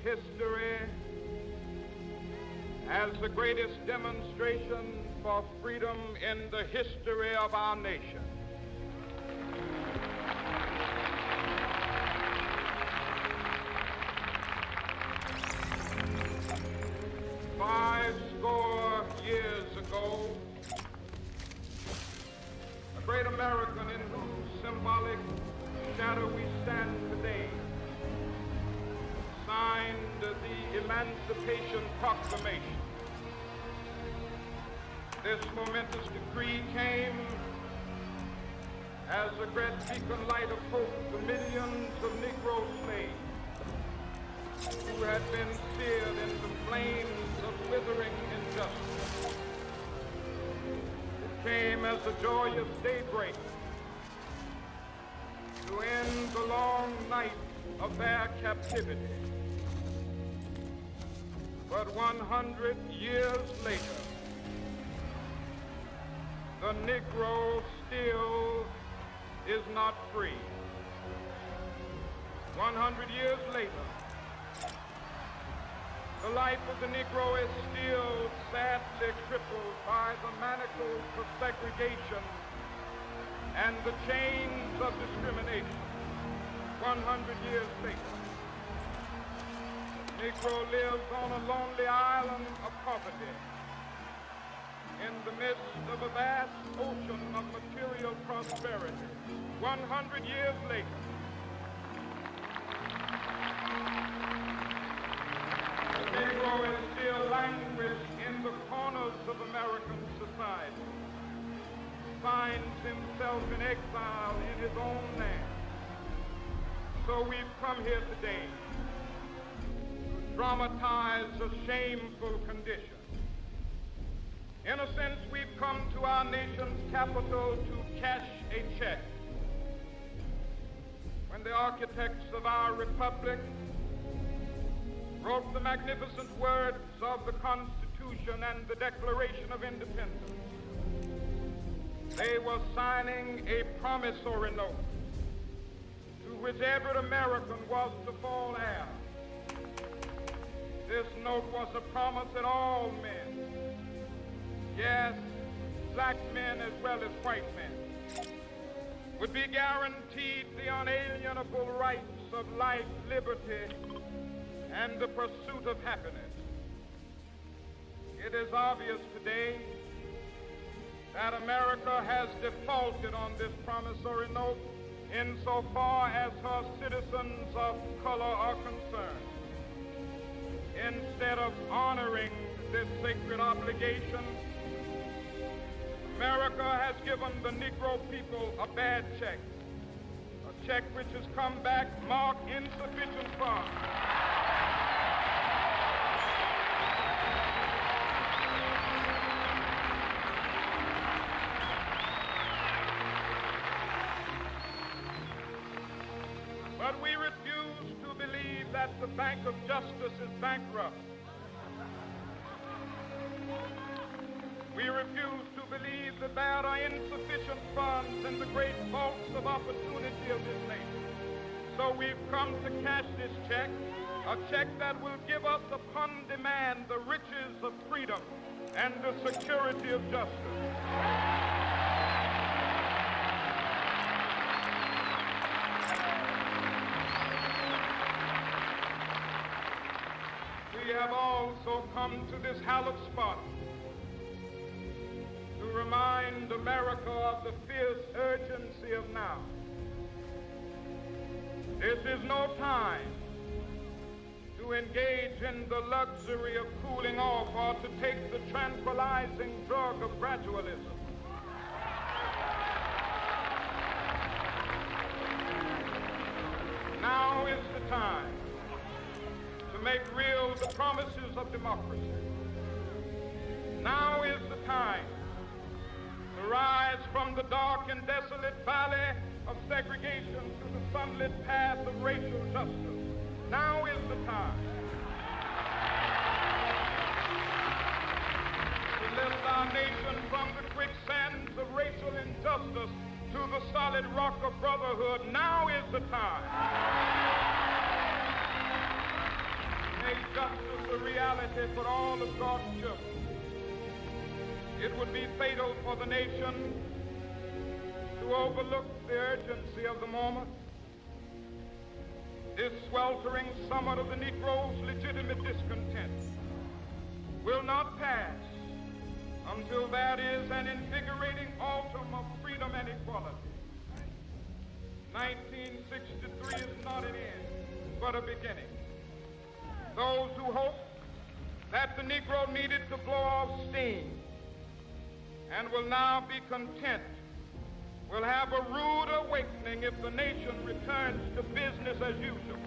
history as the greatest demonstration for freedom in the history of our nation. Years ago, a great American in whose symbolic shadow we stand today signed the Emancipation Proclamation. This momentous decree came as a great beacon light of hope to millions of Negro slaves who had been seared in the flames of withering injustice. It came as a joyous daybreak to end the long night of their captivity. But 100 years later, the Negro still is not free. 100 years later, the life of the Negro is still sadly crippled by the manacles of segregation and the chains of discrimination. 100 years later, the Negro lives on a lonely island of poverty in the midst of a vast ocean of material prosperity. 100 years later, the Negro is still languished in the corners of American society, finds himself in exile in his own land. So we've come here today to dramatize a shameful condition. In a sense, we've come to our nation's capital to cash a check. When the architects of our republic wrote the magnificent words of the Constitution and the Declaration of Independence, they were signing a promissory note to which every American was to fall heir. This note was a promise that all men, yes, black men as well as white men, would be guaranteed the unalienable rights of life, liberty, and the pursuit of happiness. It is obvious today that America has defaulted on this promissory note insofar as her citizens of color are concerned. Instead of honoring this sacred obligation, America has given the Negro people a bad check, a check which has come back marked insufficient funds. But we refuse to believe that the Bank of Justice is bankrupt. We refuse to believe that there are insufficient funds in the great vaults of opportunity of this nation. So we've come to cash this check, a check that will give us upon demand the riches of freedom and the security of justice. We have also come to this hallowed spot to remind America of the fierce urgency of now. This is no time to engage in the luxury of cooling off or to take the tranquilizing drug of gradualism. Now is the time to make real the promises of democracy. Now is the time to rise from the dark and desolate valley of segregation to the sunlit path of racial justice. Now is the time to lift our nation from the quicksands of racial injustice to the solid rock of brotherhood. Now is the time. justice a reality for all of God's children. It would be fatal for the nation to overlook the urgency of the moment. This sweltering summit of the Negro's legitimate discontent will not pass until that is an invigorating autumn of freedom and equality. 1963 is not an end, but a beginning. Those who hope that the Negro needed to blow off steam and will now be content will have a rude awakening if the nation returns to business as usual.